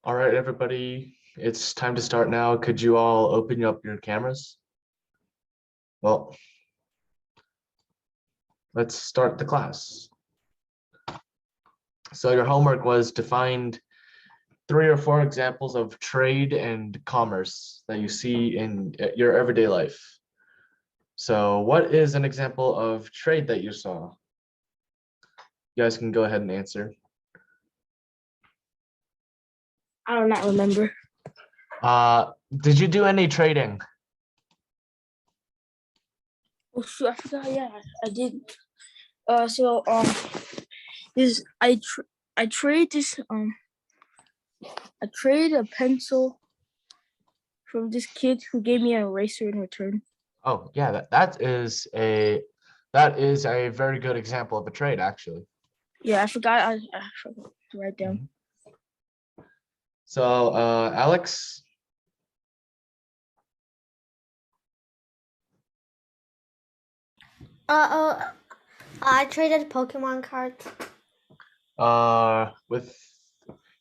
All right, everybody, it's time to start now. Could you all open up your cameras? Well, let's start the class. So your homework was to find 3 or 4 examples of trade and commerce that you see in your everyday life. So what is an example of trade that you saw? You guys can go ahead and answer. I do not remember. Did you do any trading? Oh shoot, I forgot. Yeah, I did. This I trade this I trade a pencil from this kid who gave me an eraser in return. Oh yeah, that is a very good example of a trade, actually. Yeah, I forgot. I forgot to write down. So Alex. I traded Pokemon cards. With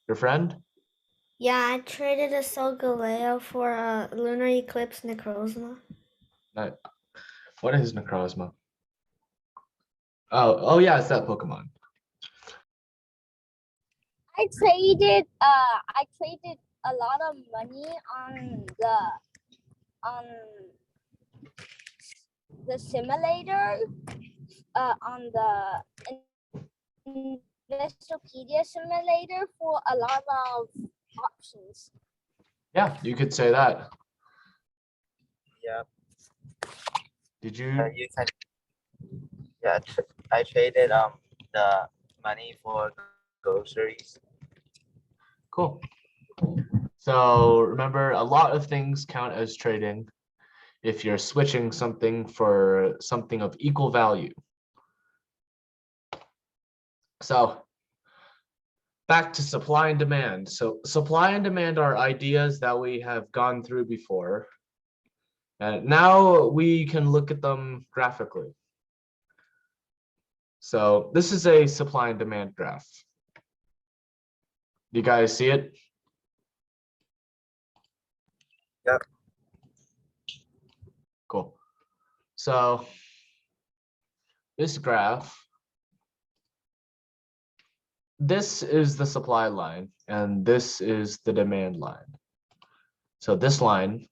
your friend? Yeah, I traded a Solgaleo for a Lunar Eclipse Necrozma. What is Necrozma? Oh yeah, it's that Pokemon. I traded a lot of money on the simulator, on the Investopedia simulator for a lot of options. Yeah, you could say that. Yeah. Did you? You can. Yeah, I traded the money for groceries. Cool. So remember, a lot of things count as trading if you're switching something for something of equal value. So back to supply and demand. So supply and demand are ideas that we have gone through before. And now we can look at them graphically. So this is a supply and demand graph. You guys see it? Yep. Cool. So this graph, this is the supply line and this is the demand line. So this line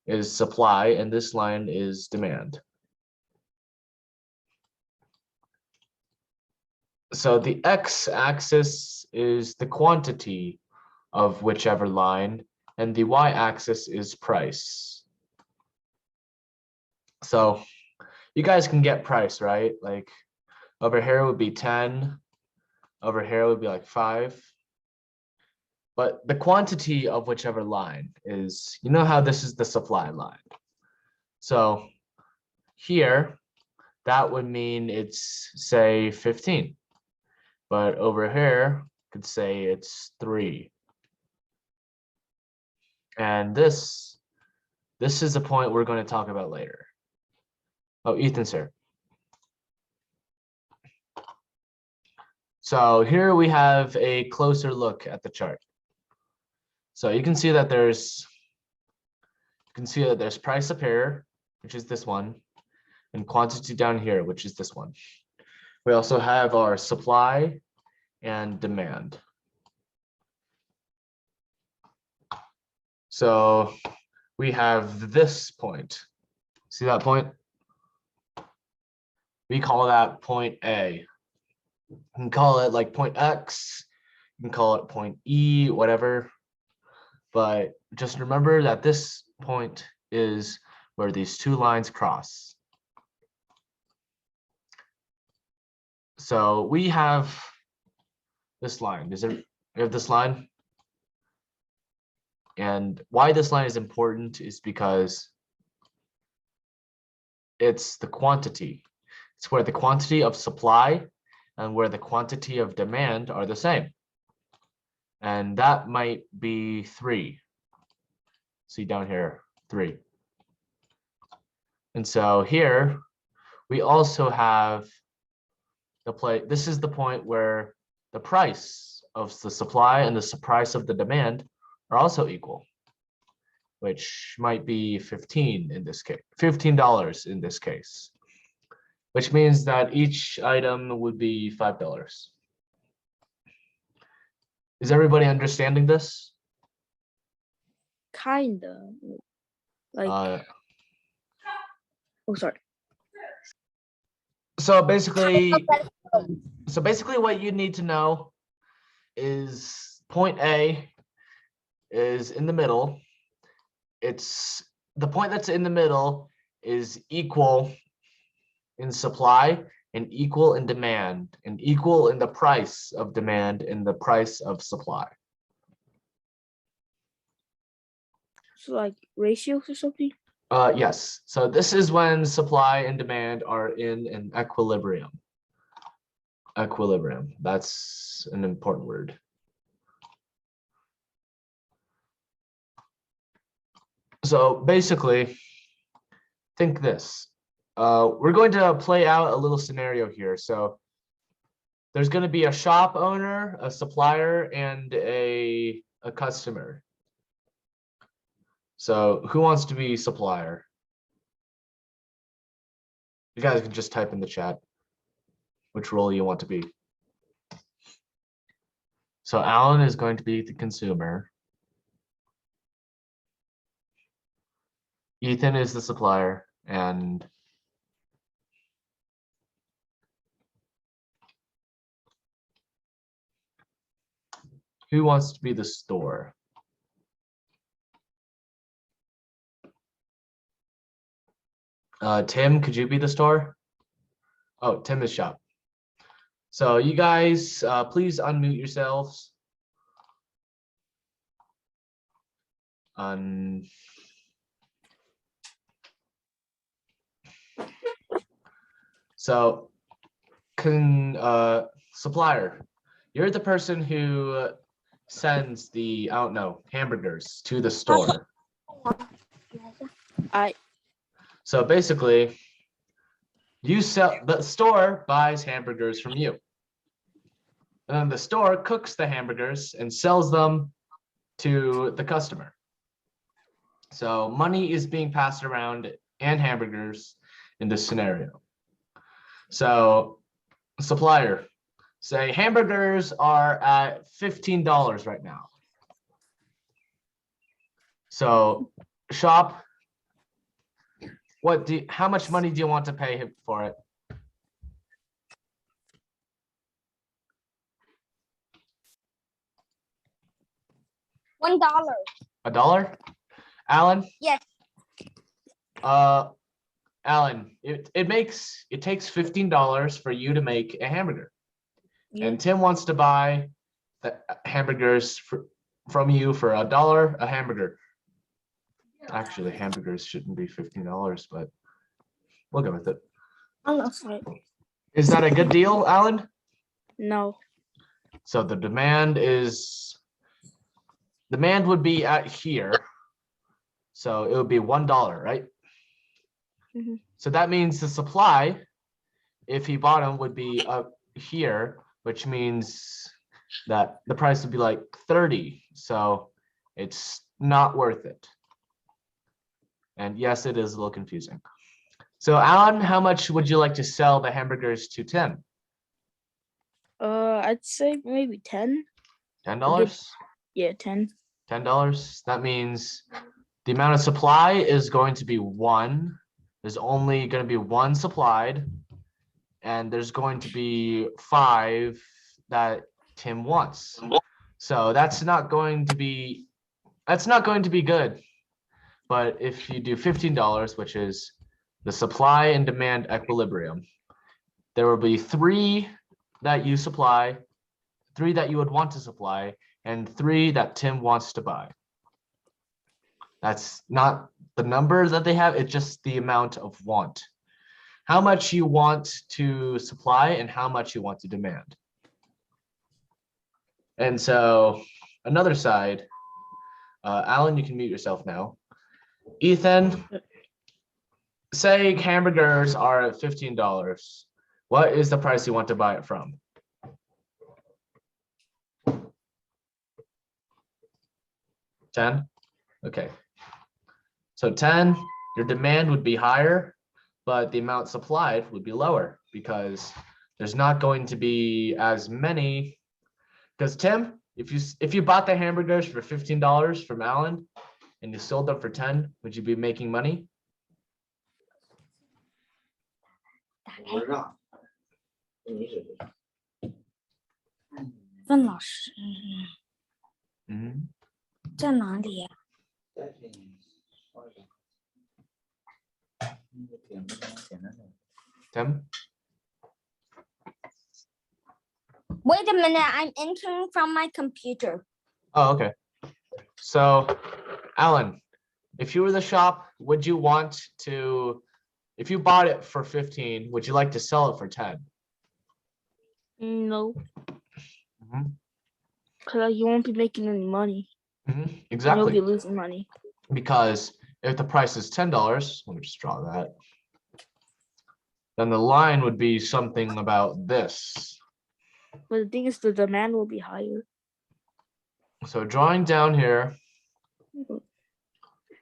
is supply and this line is demand. So the x-axis is the quantity of whichever line and the y-axis is price. So you guys can get price, right? Like over here would be 10, over here would be like 5. But the quantity of whichever line is, you know how this is the supply line. So here, that would mean it's, say, 15. But over here, could say it's 3. And this is a point we're going to talk about later. Oh, Ethan's here. So here we have a closer look at the chart. So you can see that there's price up here, which is this one, and quantity down here, which is this one. We also have our supply and demand. So we have this point. See that point? We call that point A. You can call it like point X, you can call it point E, whatever. But just remember that this point is where these two lines cross. So we have this line. We have this line. And why this line is important is because it's the quantity. It's where the quantity of supply and where the quantity of demand are the same. And that might be 3. See down here, 3. And so here, we also have the this is the point where the price of the supply and the price of the demand are also equal, which might be 15 in this case, $15 in this case, which means that each item would be $5. Is everybody understanding this? Kinda. Like, oh, sorry. So basically what you need to know is point A is in the middle. It's the point that's in the middle is equal in supply and equal in demand and equal in the price of demand and the price of supply. So like ratios or something? Yes. So this is when supply and demand are in an equilibrium. Equilibrium. That's an important word. So basically, think this. We're going to play out a little scenario here. So there's going to be a shop owner, a supplier, and a customer. So who wants to be supplier? You guys can just type in the chat which role you want to be. So Alan is going to be the consumer. Ethan is the supplier, and who wants to be the store? Tim, could you be the store? Oh, Tim is shop. So you guys, please unmute yourselves. So supplier, you're the person who sends the, I don't know, hamburgers to the store. So basically, the store buys hamburgers from you. And then the store cooks the hamburgers and sells them to the customer. So money is being passed around and hamburgers in this scenario. So supplier, say hamburgers are at $15 right now. So shop, how much money do you want to pay him for it? $1. $1? Alan? Yes. Alan, it takes $15 for you to make a hamburger. Yeah. And Tim wants to buy the hamburgers from you for $1 a hamburger. Actually, hamburgers shouldn't be $15, but we'll go with it. Oh, that's right. Is that a good deal, Alan? No. So the demand would be at here. So it would be $1, right? Mhm. So that means the supply, if he bought them, would be up here, which means that the price would be like 30. So it's not worth it. And yes, it is a little confusing. So Alan, how much would you like to sell the hamburgers to Tim? I'd say maybe 10. $10? Yeah, 10. $10. That means the amount of supply is going to be 1. There's only going to be 1 supplied, and there's going to be 5 that Tim wants. So that's not going to be good. But if you do $15, which is the supply and demand equilibrium, there will be 3 that you supply, 3 that you would want to supply, and 3 that Tim wants to buy. That's not the number that they have, it's just the amount of want. How much you want to supply and how much you want to demand. And so another side, Alan, you can mute yourself now. Ethan, say hamburgers are at $15. What is the price you want to buy it from? 10? Okay. So 10, your demand would be higher, but the amount supplied would be lower because there's not going to be as many. Because Tim, if you bought the hamburgers for $15 from Alan and you sold them for 10, would you be making money? 我不知道，你指的是问老师嗯，在哪里呀、在这里稍等那个点不能简单点。 Tim? Wait a minute, I'm entering from my computer. Oh, okay. So, Alan, if you were the shop, would you want to, if you bought it for 15, would you like to sell it for 10? No, Mhm, because you won't be making any money. mhm, And you'll exactly. be losing money. Because if the price is $10, let me just draw that. Then the line would be something about this. But the thing is, the demand will be higher. So drawing down here,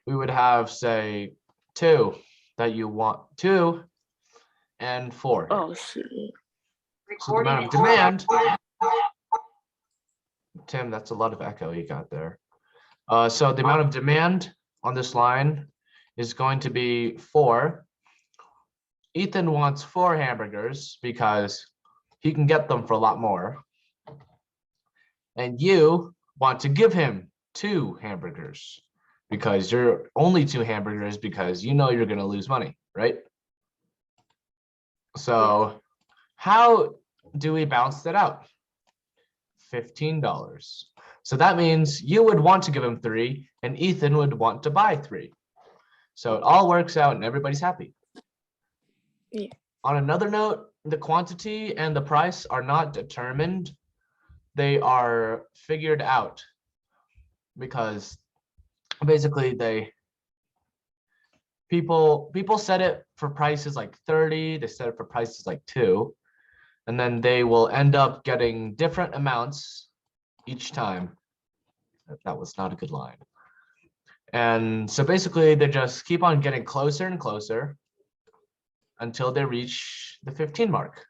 we would have, say, 2 that you want, 2 and 4. Oh shit! So the amount of demand, Tim, that's a lot of echo you got there. So the amount of demand on this line is going to be 4. Ethan wants 4 hamburgers because he can get them for a lot more. And you want to give him 2 hamburgers because you're only 2 hamburgers because you know you're going to lose money, right? So how do we balance that out? $15. So that means you would want to give him 3 and Ethan would want to buy 3. So it all works out and everybody's happy. Yeah. On another note, the quantity and the price are not determined. They are figured out because basically people set it for prices like 30, they set it for prices like 2, and then they will end up getting different amounts each time. That was not a good line. And so basically they just keep on getting closer and closer until they reach the 15 mark,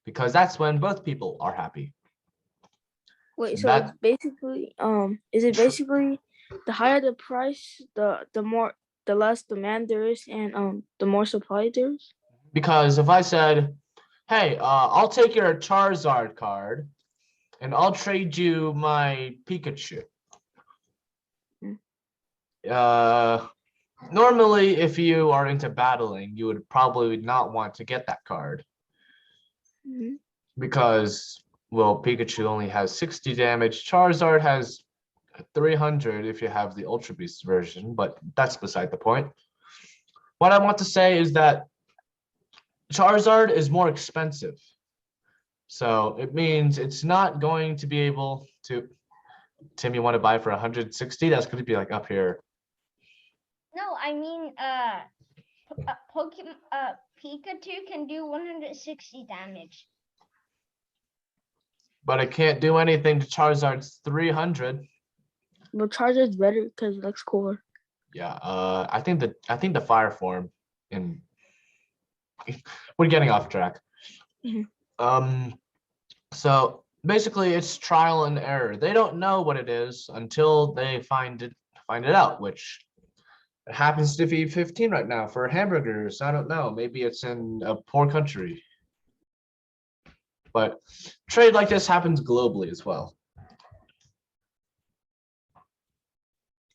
because that's when both people are happy. Wait, So so that- it's basically is it basically the higher the price, the less demand there is, and the more supply there is? Because if I said, hey, I'll take your Charizard card and I'll trade you my Pikachu. Normally, if you are into battling, you would probably not want to get that card Mhm. because, well, Pikachu only has 60 damage. Charizard has 300 if you have the Ultra Beast version, but that's beside the point. What I want to say is that Charizard is more expensive. So it means it's not going to be able to. Tim, you want to buy for 160? That's going to be like up here. No, I mean, Pokemon, Pikachu can do 160 damage. But I can't do anything to Charizard's 300. But Charizard's better because it looks cooler. Yeah, I think the fire form in we're getting off track. Mhm. So basically it's trial and error. They don't know what it is until they find it out, which happens to be 15 right now for hamburgers. I don't know, maybe it's in a poor country. But trade like this happens globally as well.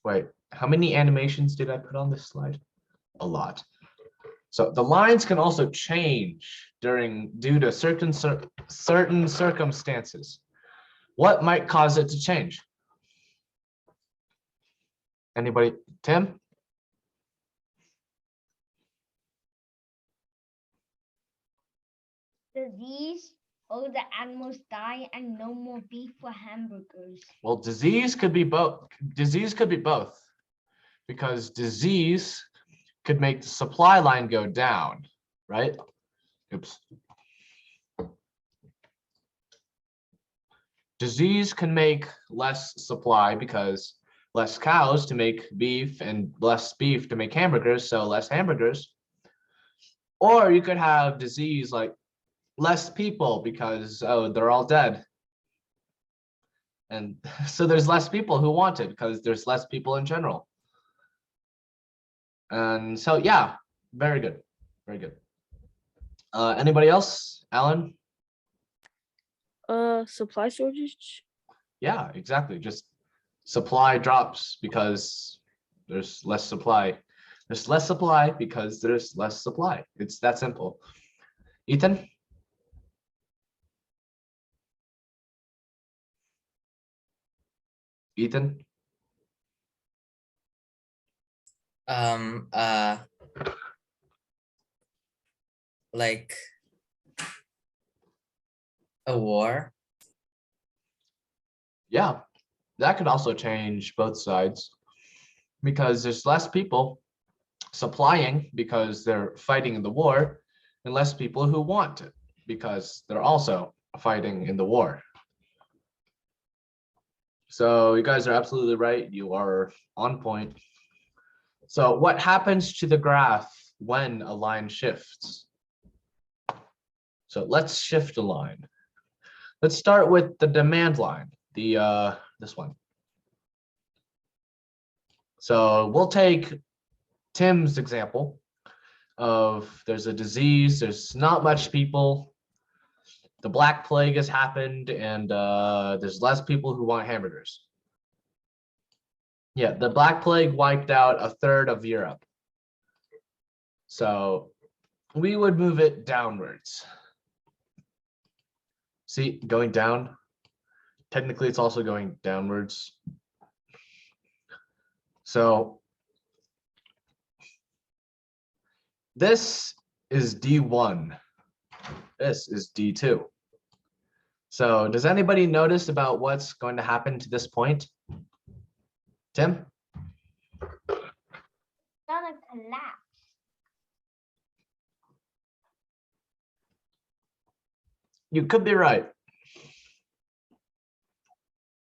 Wait, how many animations did I put on this slide? A lot. So the lines can also change due to certain circumstances. What might cause it to change? Anybody? Tim? Disease, all the animals die, and no more beef for hamburgers. Well, disease could be both. Disease could be both, because disease could make the supply line go down, right? Oops. Disease can make less supply because less cows to make beef and less beef to make hamburgers, so less hamburgers. Or you could have disease like less people because, oh, they're all dead. And so there's less people who want it because there's less people in general. And so, yeah, very good. Very good. Anybody else? Alan? Supply shortage. Yeah, exactly. Just supply drops because there's less supply. There's less supply because there's less supply. It's that simple. Ethan? Ethan? Um, like a war. Yeah, that could also change both sides because there's less people supplying because they're fighting in the war and less people who want it because they're also fighting in the war. So you guys are absolutely right. You are on point. So what happens to the graph when a line shifts? So let's shift a line. Let's start with the demand line, this one. So we'll take Tim's example of there's a disease, there's not much people, the Black Plague has happened, and there's less people who want hamburgers. Yeah, the Black Plague wiped out a third of Europe. So we would move it downwards. See, going down. Technically, it's also going downwards. So this is D1. This is D2. So does anybody notice about what's going to happen to this point? Tim? Gonna collapse. You could be right.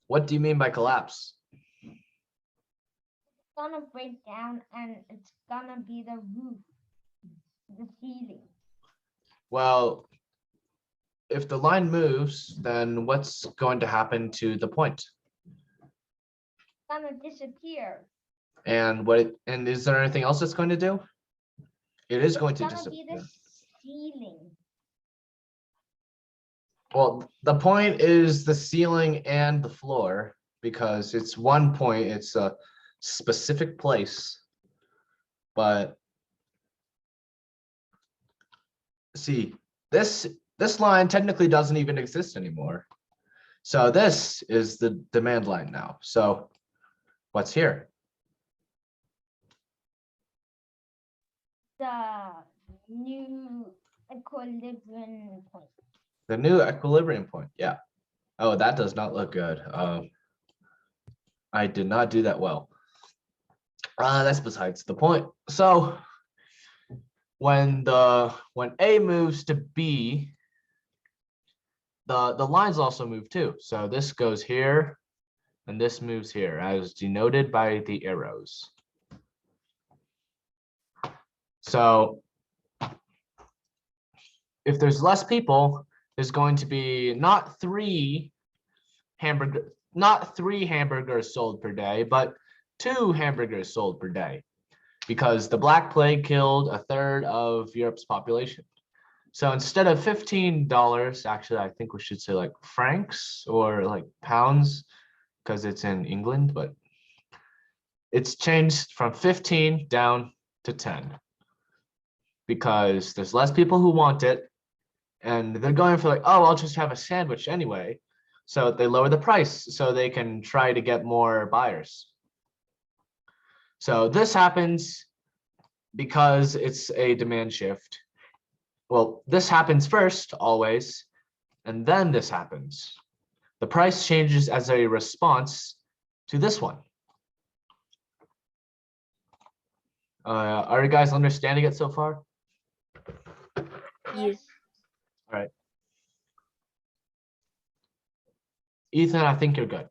What do you mean by collapse? Gonna break down and it's gonna be the roof, the ceiling. Well, if the line moves, then what's going to happen to the point? Gonna disappear. And and is there anything else it's going to do? It is going to It's gonna be disappear. the ceiling. Well, the point is the ceiling and the floor because it's one point, it's a specific place. But see, this line technically doesn't even exist anymore. So this is the demand line now. So what's here? The new equilibrium point. The new equilibrium point. Yeah. Oh, that does not look good. I did not do that well. That's besides the point. So when A moves to B, the lines also move too. So this goes here and this moves here as denoted by the arrows. So if there's less people, there's going to be not three hamburgers sold per day, but 2 hamburgers sold per day, because the Black Plague killed a third of Europe's population. So instead of $15, actually, I think we should say like francs or like pounds, because it's in England, but it's changed from 15 down to 10 because there's less people who want it. And they're going for like, oh, I'll just have a sandwich anyway. So they lower the price so they can try to get more buyers. So this happens because it's a demand shift. Well, this happens first always, and then this happens. The price changes as a response to this one. Are you guys understanding it so far? Yes. All right. Ethan, I think you're good.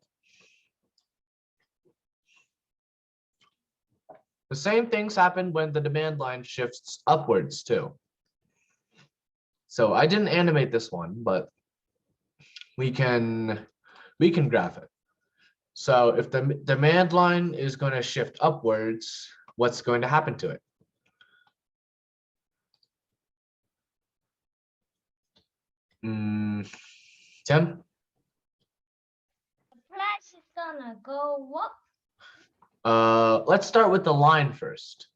The same things happen when the demand line shifts upwards too. So I didn't animate this one, but we can graph it. So if the demand line is going to shift upwards, what's going to happen to it? Tim? The price is gonna go up. Let's start with the line first.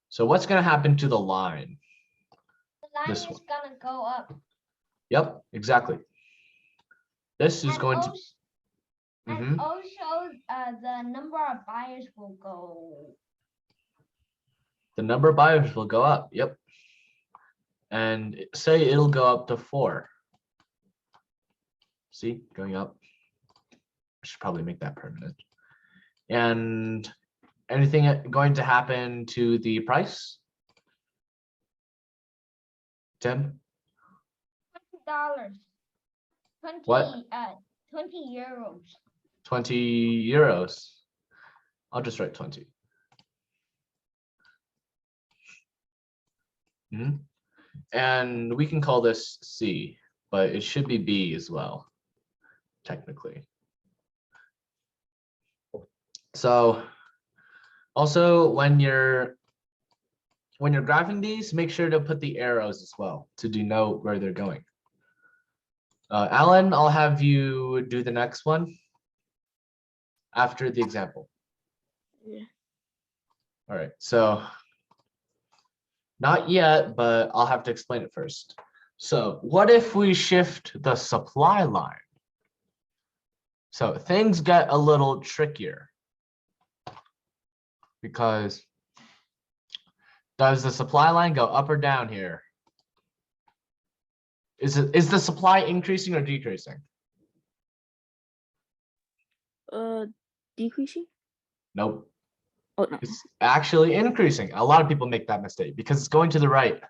So what's going to happen to the line? The line This is one. gonna go up. Yep, exactly. This is And going to. also, and Mhm. also the number of buyers will go. The number of buyers will go up. Yep. And say it'll go up to 4. See, going up. I should probably make that permanent. And anything going to happen to the price? Tim? $20. 20 What? 20 euros. 20 euros. I'll just write 20. Mhm. And we can call this C, but it should be B as well, technically. So also when you're graphing these, make sure to put the arrows as well to denote where they're going. Alan, I'll have you do the next one after the example. Yeah. All right, so not yet, but I'll have to explain it first. So what if we shift the supply line? So things get a little trickier because does the supply line go up or down here? Is the supply increasing or decreasing? Decreasing? Nope. Oh no. It's actually increasing. A lot of people make that mistake because it's going to the right.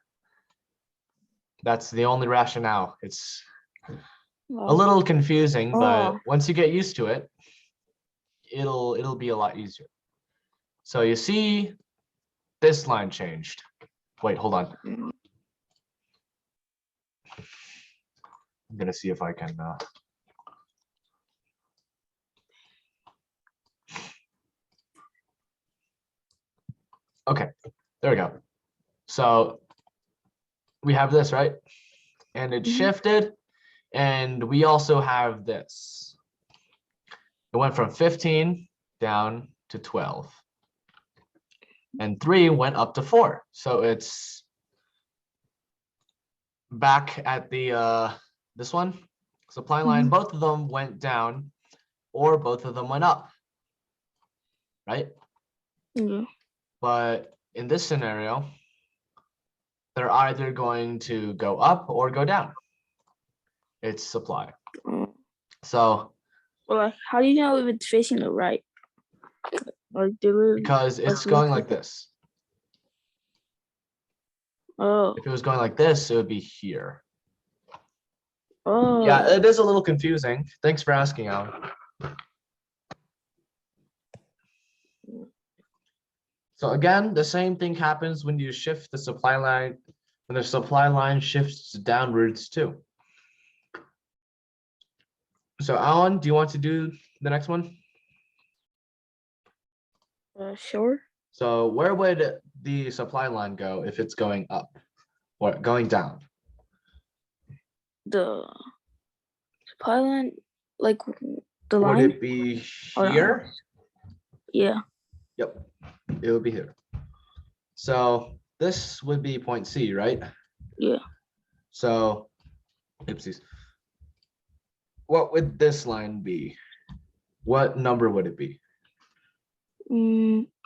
That's the only rationale. It's a little confusing, but Oh. once you get used to it, it'll be a lot easier. So you see this line changed. Wait, hold on. I'm gonna see if I can okay, there we go. So we have this, right? And it Mhm. shifted, and we also have this. It went from 15 down to 12. And 3 went up to 4. So it's back at the this one, supply line. Mhm. Both of them went down or both of them went up, right? Yeah. But in this scenario, they're either going to go up or go down. It's supply. So Well, like, how do you know if it's facing the right? Like, because it's like, going look like at it. this. Oh. If it was going like this, it would be here. Oh. Yeah, it is a little confusing. Thanks for asking, Alan. So again, the same thing happens when you shift the supply line, when the supply line shifts downwards too. So Alan, do you want to do the next one? Sure. So where would the supply line go if it's going up or going down? The supply line, like the Would line. it be Hold on. here? Yeah. Yep, it would be here. So this would be point C, right? Yeah. So, oopsies. What would this line be? What number would it be?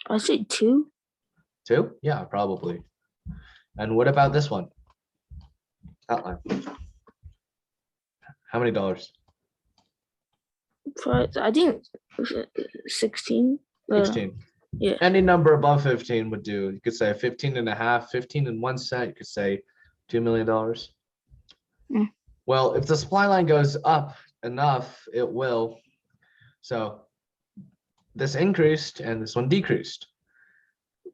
I say 2. 2? Yeah, probably. And what about this one? That line. How many dollars? I think 16. 16. Yeah. Any number above 15 would do. You could say 15 and a half, 15 and 1 cent. You could say $2 million. Mm. Well, if the supply line goes up enough, it will. So this increased and this one decreased.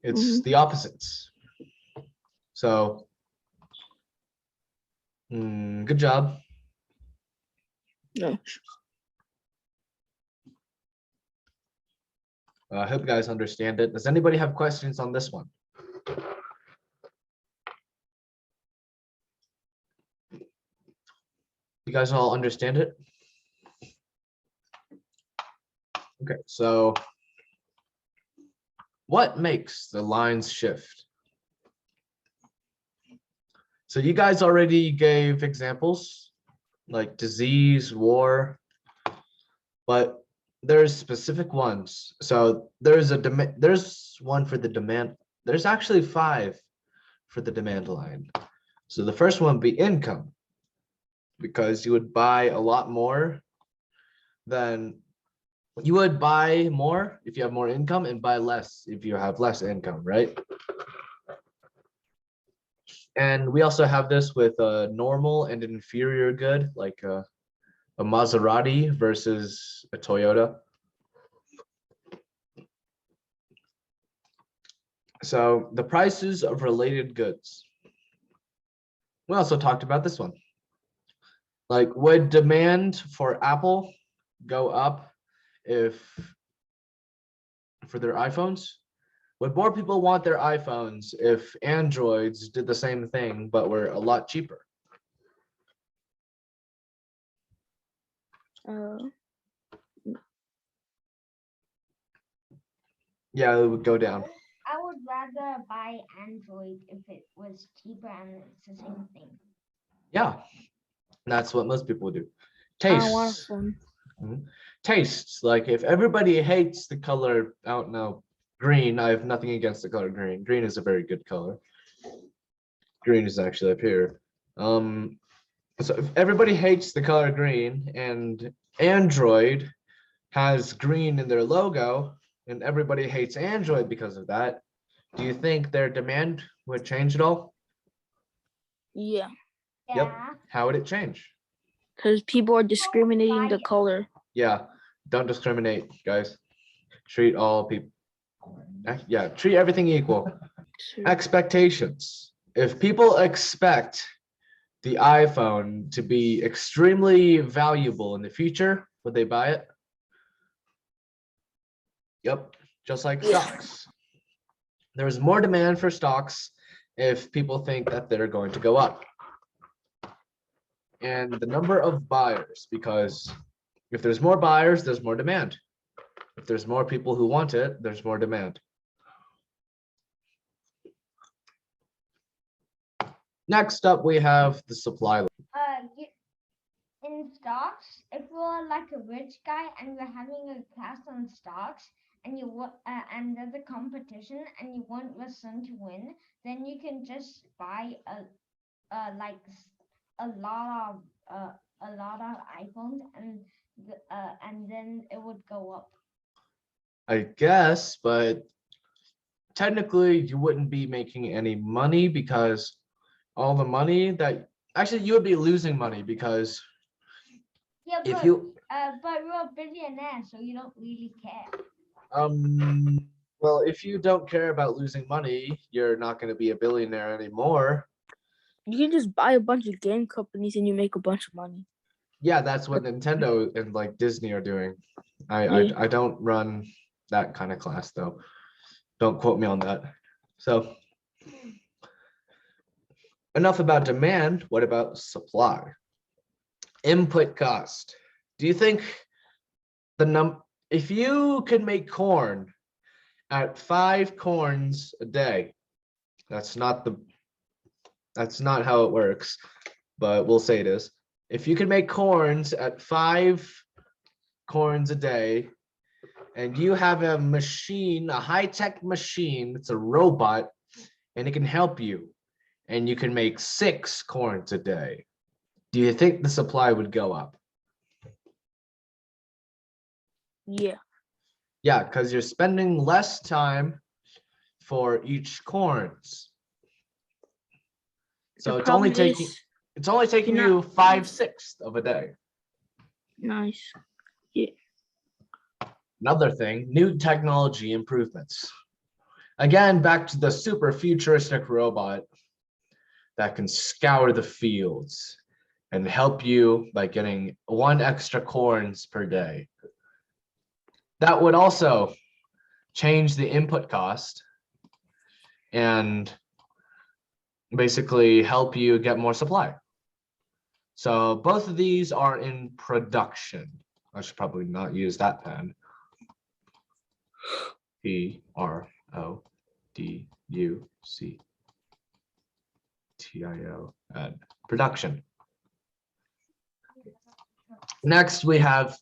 It's Mhm. the opposites. So, good job. No. I hope you guys understand it. Does anybody have questions on this one? You guys all understand it? Okay, so what makes the lines shift? So you guys already gave examples like disease, war, but there's specific ones. So there's one for the demand. There's actually 5 for the demand line. So the first one would be income, because you would buy a lot more than you would buy more if you have more income and buy less if you have less income, right? And we also have this with a normal and inferior good, like a Maserati versus a Toyota. So the prices of related goods. We also talked about this one. Like, would demand for Apple go up if for their iPhones? Would more people want their iPhones if Androids did the same thing but were a lot cheaper? Yeah, it would go down. I would rather buy Android if it was cheaper and it's the same thing. Yeah, that's what most people do. I don't want a Tastes. phone. Tastes, like if everybody hates the color, I don't know, green, I have nothing against the color green. Green is a very good color. Green is actually up here. So if everybody hates the color green and Android has green in their logo and everybody hates Android because of that, do you think their demand would change at all? Yeah, Yeah. Yep. How would it change? because people are discriminating the color. Yeah, don't discriminate, guys. Treat all people. Yeah, treat everything equal. Expectations. If people expect the iPhone to be extremely valuable in the future, would they buy it? Yep, just like Yeah. stocks. There's more demand for stocks if people think that they're going to go up. And the number of buyers, because if there's more buyers, there's more demand. If there's more people who want it, there's more demand. Next up, we have the supply. In stocks, if you're like a rich guy and you're having a class on stocks and you want and there's a competition and you want your son to win, then you can just buy a lot of iPhones and then it would go up. I guess, but technically you wouldn't be making any money because all the money that actually you would be losing money because Yeah, if you but you're a billionaire, so you don't really care. well, if you don't care about losing money, you're not going to be a billionaire anymore. You can just buy a bunch of game companies and you make a bunch of money. Yeah, that's what Nintendo and like Disney are doing. I don't run that kind of class though. Don't quote me on that. So enough about demand. What about supply? Input cost. Do you think if you could make corn at 5 corns a day, that's not how it works, but we'll say it is. If you could make corns at 5 corns a day, and you have a machine, a high-tech machine, it's a robot, and it can help you, and you can make 6 corns a day, do you think the supply would go up? Yeah. Yeah, because you're spending less time for each corns. So it's only taking you 5/6 of a day. Nice. Yeah. Another thing, new technology improvements. Again, back to the super futuristic robot that can scour the fields and help you by getting 1 extra corns per day. That would also change the input cost and basically help you get more supply. So both of these are in production. I should probably not use that pen. Production. Production. Next, we have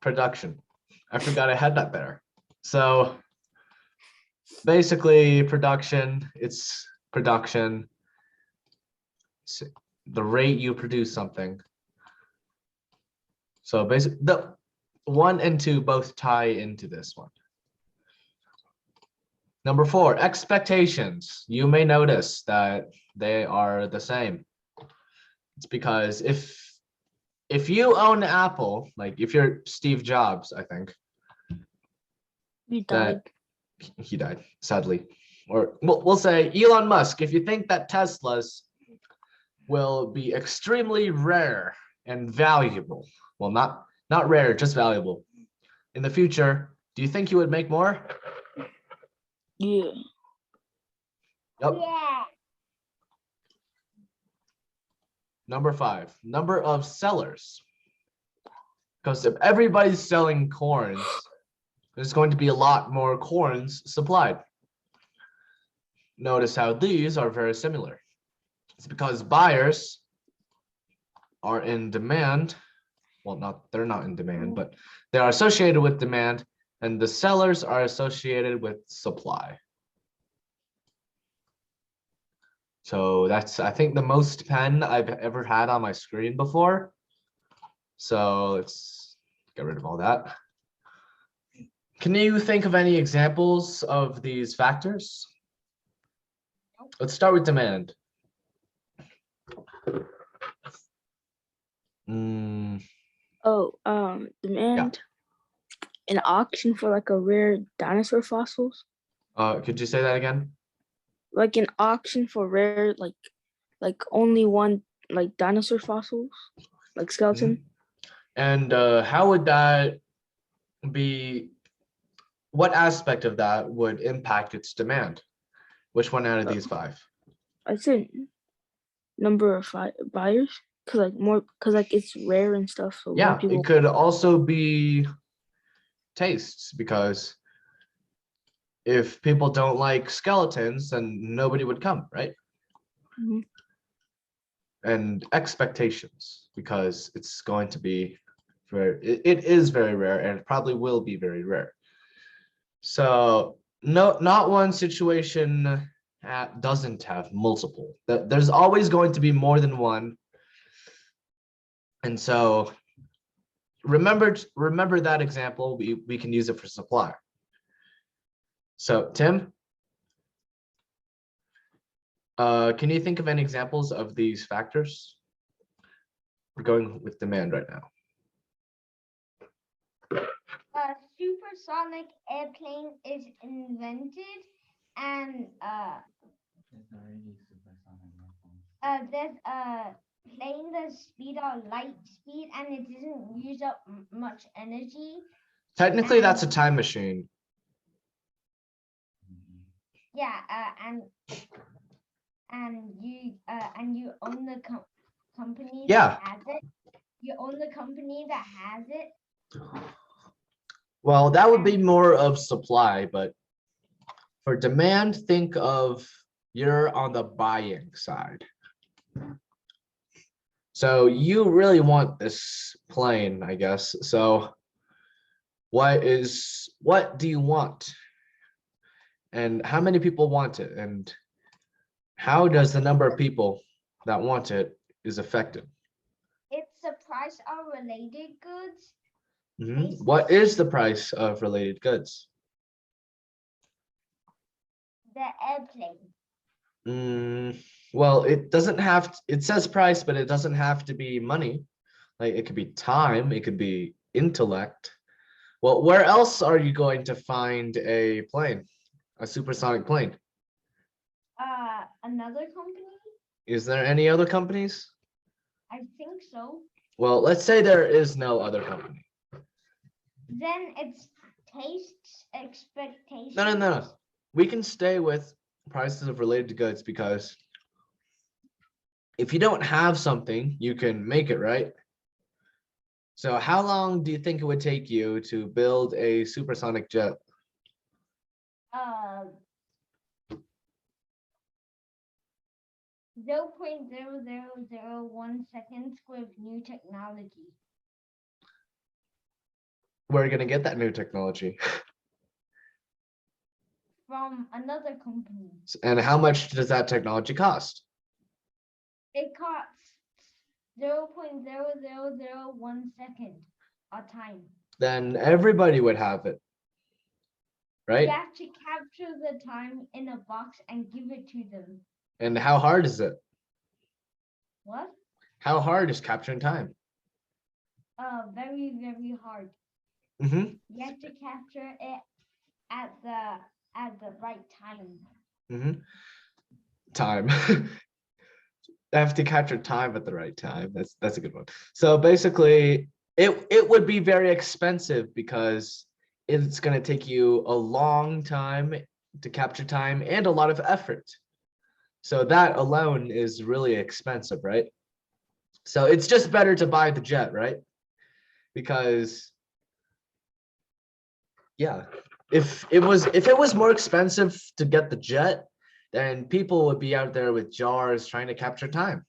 production. I forgot I had that there. So basically production, it's production, it's the rate you produce something. So basically the 1 and 2 both tie into this one. Number 4, expectations. You may notice that they are the same. It's because if you own Apple, like if you're Steve Jobs, I think. You died. He died, sadly. Or we'll say Elon Musk, if you think that Teslas will be extremely rare and valuable, well, not rare, just valuable. In the future, do you think you would make more? Yeah. Yep. Yeah. Number 5, number of sellers. Because if everybody's selling corns, there's going to be a lot more corns supplied. Notice how these are very similar. It's because buyers are in demand. Well, they're not in demand, but they are associated with demand, and the sellers are associated with supply. So that's, I think, the most pen I've ever had on my screen before. So let's get rid of all that. Can you think of any examples of these factors? Let's start with demand. Demand an auction for like a rare dinosaur fossils. Could you say that again? Like an auction for rare, like only one like dinosaur fossils, like skeleton. And how would that be? What aspect of that would impact its demand? Which one out of these 5? I said number of buyers, cause like it's rare and stuff. So Yeah, more people. it could also be tastes, because if people don't like skeletons, then nobody would come, right? Mhm. And expectations, because it's going to be it is very rare, and it probably will be very rare. So no, not one situation doesn't have multiple. There's always going to be more than one. And so remember that example. We can use it for supply. So Tim, can you think of any examples of these factors? We're going with demand right now. A supersonic airplane is invented, and there's a plane that speed or light speed, and it doesn't use up much energy. Technically, that's a time machine. Yeah, and you own the company Yeah. that has it. You own the company that has it. Well, that would be more of supply, but for demand, think of you're on the buying side. So you really want this plane, I guess. So what do you want? And how many people want it? And how does the number of people that want it is affected? It's the price of related goods. What is the price of related goods? The airplane. Well, it doesn't have to, it says price, but it doesn't have to be money. Like it could be time, it could be intellect. Well, where else are you going to find a plane, a supersonic plane? Another company? Is there any other companies? I think so. Well, let's say there is no other company. Then it's tastes, expectations. No. We can stay with prices of related goods because if you don't have something, you can make it, right? So how long do you think it would take you to build a supersonic jet? Uh, 0.0001 seconds with new technology Where are you going to get that new technology? from another company. And how much does that technology cost? It costs 0.0001 second a time. Then everybody would have it, right? You have to capture the time in a box and give it to them. And how hard is it? What? How hard is capturing time? Very, very hard. Mm-hmm. You have to capture it at the right time. Mm-hmm. Time. I have to capture time at the right time. That's a good one. So basically, it would be very expensive because it's going to take you a long time to capture time and a lot of effort. So that alone is really expensive, right? So it's just better to buy the jet, right? Because yeah, if it was more expensive to get the jet, then people would be out there with jars trying to capture time.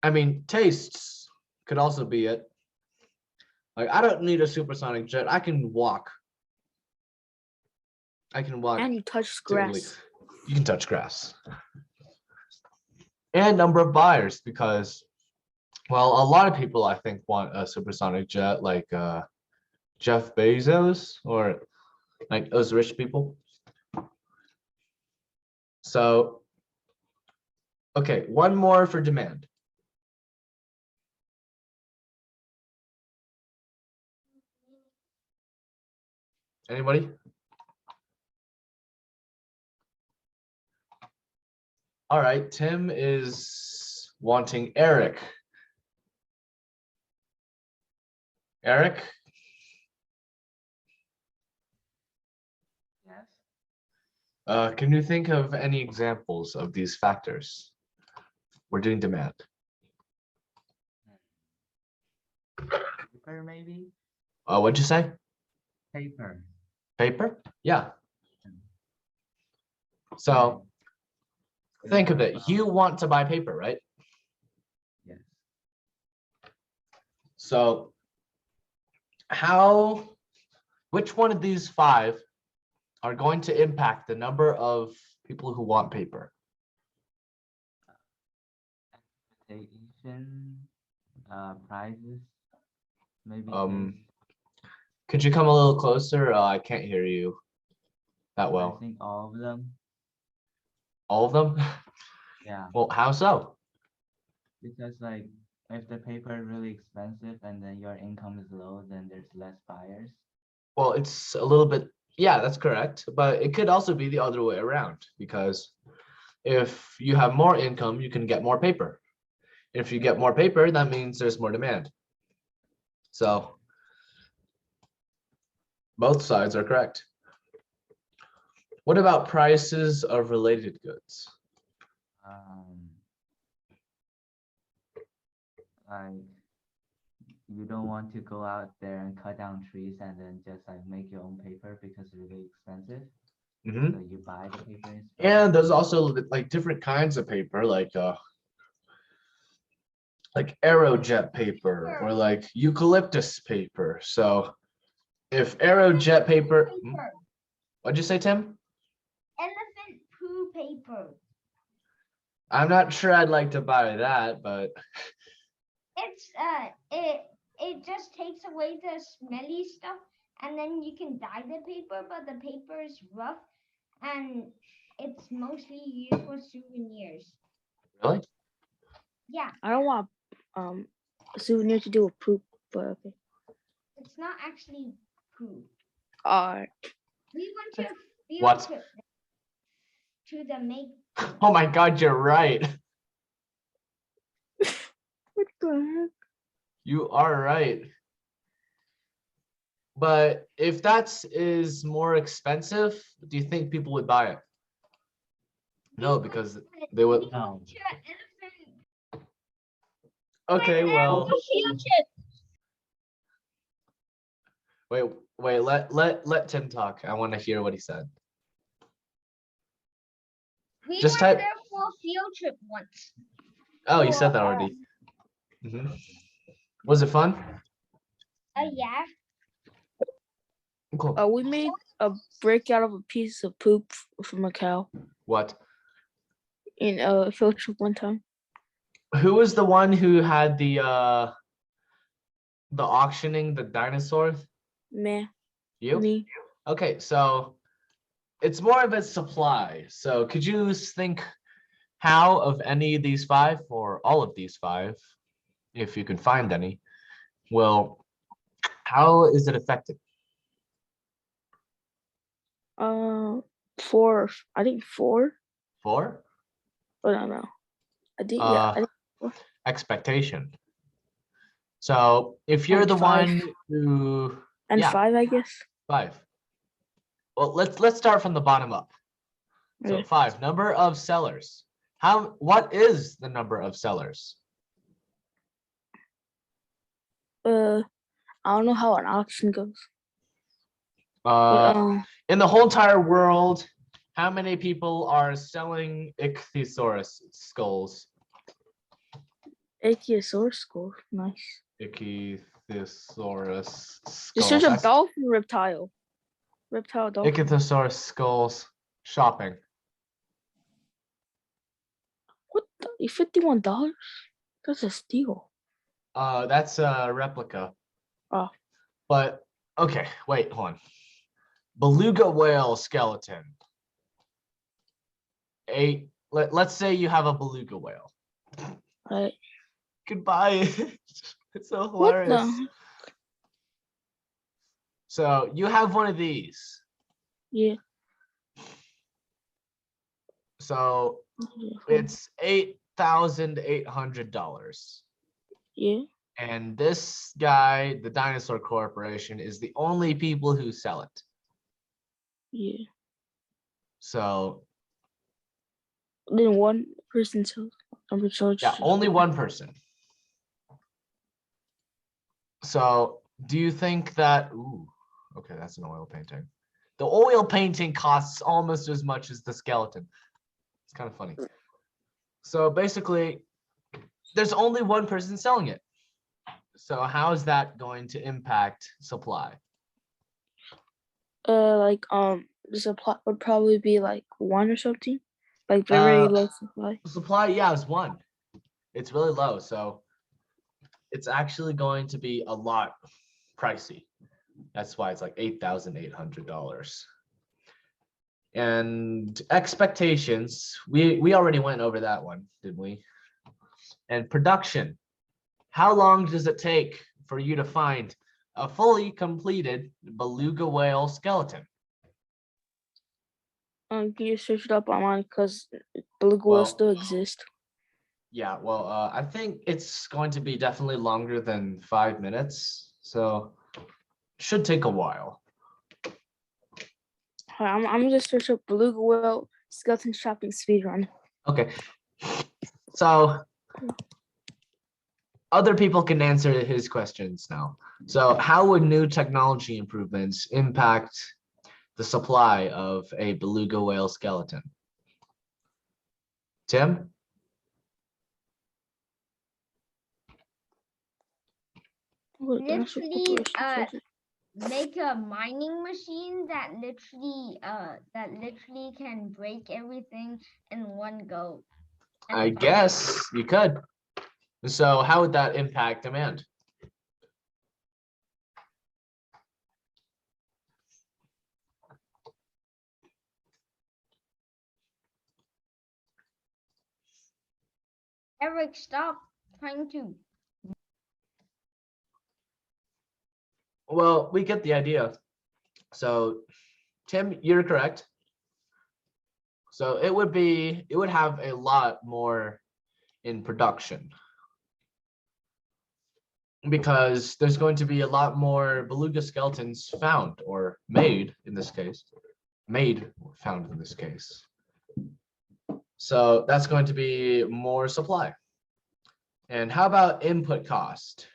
I mean, tastes could also be it. Like, I don't need a supersonic jet. I can walk. I can walk. And you touch to Italy. grass. You can touch grass. And number of buyers, because, well, a lot of people I think want a supersonic jet, like Jeff Bezos or like those rich people. So, okay, one more for demand. Anybody? All right, Tim is wanting Eric. Eric? Yes. Can you think of any examples of these factors? We're doing demand. Paper maybe? What'd you say? Paper. Paper? Yeah. So think of it. You want to buy paper, right? Yes. So which one of these five are going to impact the number of people who want paper? Expectation, prizes, maybe. Could you come a little closer? I can't hear you that I well. think all of them. All of them? Yeah, Well, how so? because like if the paper is really expensive and then your income is low, then there's less buyers. Well, it's a little bit, yeah, that's correct. But it could also be the other way around, because if you have more income, you can get more paper. If you get more paper, that means there's more demand. So both sides are correct. What about prices of related goods? Like you don't want to go out there and cut down trees and then just like make your own paper because it's really expensive. Mhm. So you buy the paper instead. And there's also like different kinds of paper, like aerojet paper or like eucalyptus paper. So if aerojet paper, what'd you say, Tim? Elephant poo paper. I'm not sure I'd like to buy that, but It's it just takes away the smelly stuff, and then you can dye the paper, but the paper is rough and it's mostly used for souvenirs. really? Yeah. I don't want a souvenir to do with poop, but okay. It's not actually poop. Alright. We went to a field What? trip to the make. Oh my God, you're right. What the heck? You are right. But if that is more expensive, do you think people would buy it? No, because they would. We No. went to an elephant. Okay, well, Field trip. wait. Let Tim talk. I want to hear what he said. We Just went type. there for a field trip once. Oh, you said that already. Mhm. Was it fun? Yeah. Cool. We made a brick out of a piece of poop from a cow What? in a field trip one time. Who was the one who had the auctioning the dinosaur? Meh. You? Me. Okay, so it's more of a supply. So could you think how of any of these five or all of these five, if you can find any, how is it affected? 4. I think 4. Four? But I don't know. I think yeah. I think 4. Expectation. So if you're And the 5. one who And yeah, 5, I guess. 5. Well, let's start from the bottom up. So Okay. 5, number of sellers. What is the number of sellers? I don't know how an auction goes. But In the whole entire world, how many people are selling ichthyosaurus skulls? Ichthyosaurus skull. Nice. Ichthyosaurus Just skulls. search up dolphin reptile. Reptile dolphin. Ichthyosaurus skulls shopping. What the? $51? That's a steal. That's a replica. Oh. But okay, wait, hold on. Beluga whale skeleton. Let's say you have a beluga whale. Right. Goodbye. It's so What hilarious. the? So you have one of these. Yeah. So it's $8,800. Yeah. And this guy, the Dinosaur Corporation, is the only people who sell it. Yeah. So Then one person sells. yeah, only one person. So do you think that, ooh, okay, that's an oil painting. The oil painting costs almost as much as the skeleton. It's kind of funny. So basically, there's only one person selling it. So how is that going to impact supply? Like the supply would probably be like 1 or something. Like very low supply. Supply, yeah, is 1. It's really low, so it's actually going to be a lot pricey. That's why it's like $8,800. And expectations, we already went over that one, didn't we? And production. How long does it take for you to find a fully completed beluga whale skeleton? Can you search it up online because beluga Well, whales still exist? Yeah, well, I think it's going to be definitely longer than 5 minutes, so should take a while. I'm gonna search up beluga whale skeleton shopping speedrun. Okay, so other people can answer his questions now. So how would new technology improvements impact the supply of a beluga whale skeleton? Tim? Literally, make a mining machine that literally can break everything in one go. I guess you could. So how would that impact demand? Eric, stop trying to. Well, we get the idea. So, Tim, you're correct. So it would have a lot more in production because there's going to be a lot more beluga skeletons found or made in this case. Found in this case. So that's going to be more supply. And how about input cost?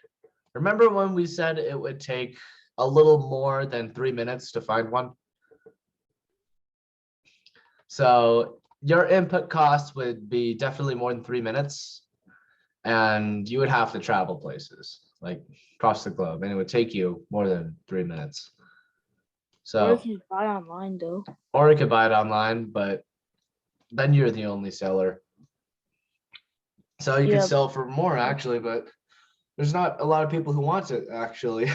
Remember when we said it would take a little more than 3 minutes to find one? So your input cost would be definitely more than 3 minutes, and you would have to travel places like across the globe, and it would take you more than 3 minutes. Or So, you can buy online though. or you could buy it online, but then you're the only seller. So you Yeah. could sell for more actually, but there's not a lot of people who want it actually.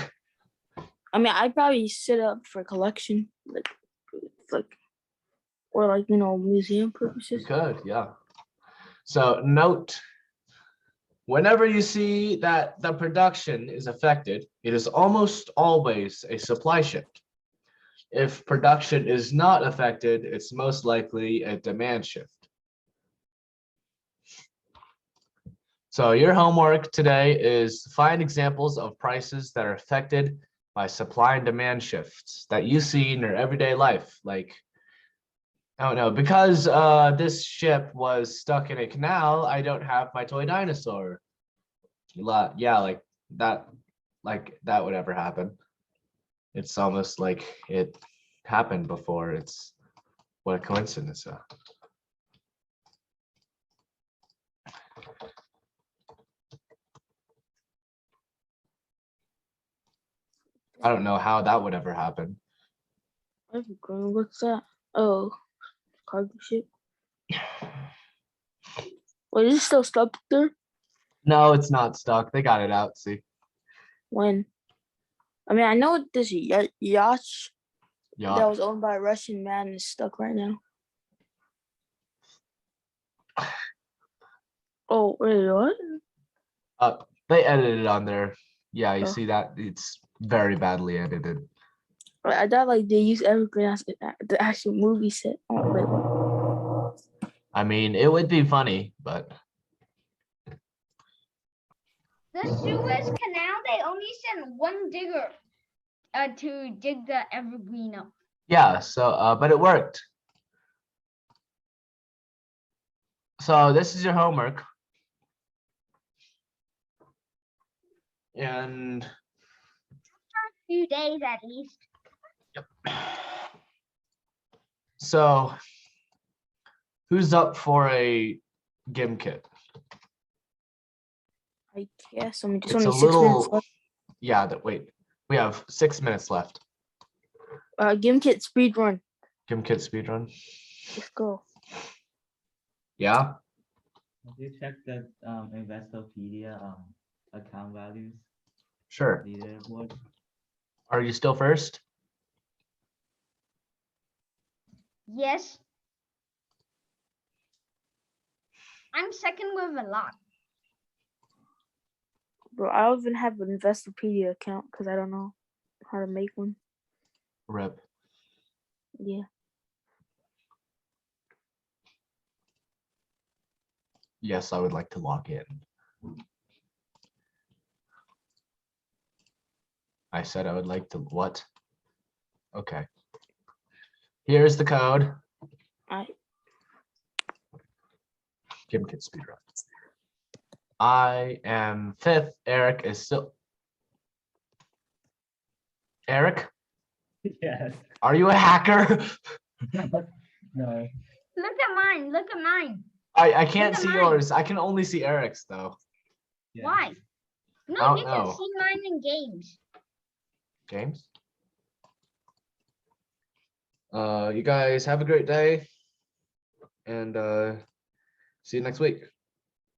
I mean, I'd probably set up for collection, or like museum You purposes. could, yeah. So note, whenever you see that the production is affected, it is almost always a supply shift. If production is not affected, it's most likely a demand shift. So your homework today is find examples of prices that are affected by supply and demand shifts that you see in your everyday life. Like, I don't know, because this ship was stuck in a canal, I don't have my toy dinosaur. Yeah, like that would ever happen. It's almost like it happened before. It's what a coincidence. I don't know how that would ever happen. What's that? Oh, cargo ship. Wait, is it still stuck there? No, it's not stuck. They got it out. See, When? I mean, I know this yacht that yeah. was owned by a Russian man is stuck right now. Oh, wait, what? They edited on there. Yeah, you Oh. see that? It's very badly edited. I thought like they used everything as the actual movie set. Oh, wait, what? I mean, it would be funny, but The Suez Canal, they only sent one digger to dig the evergreen up. yeah. So, but it worked. So this is your homework, and A few days at least. so who's up for a gim kit? I guess. I mean, just It's only a 6 minutes little, left. yeah. That wait, we have 6 minutes left. Gimkit speed run. Gim kit speedrun. Let's go. Yeah. Have you checked the Investopedia account values Sure. leaderboard? Are you still first? Yes. I'm second with a lot. Bro, I don't even have an Investopedia account because I don't know how to make one. Rip. Yeah. Yes, I would like to log in. I said I would like to what? Okay. Here's the code. Gim kit speedrun. I am fifth. Eric is still. Eric, Yes. are you a hacker? No. Look at mine. Look at mine. I can't Look at see mine. yours. I can only see Eric's though. Yeah. Why? No, don't you know. can see mine in games. James. You guys have a great day, and see you next week.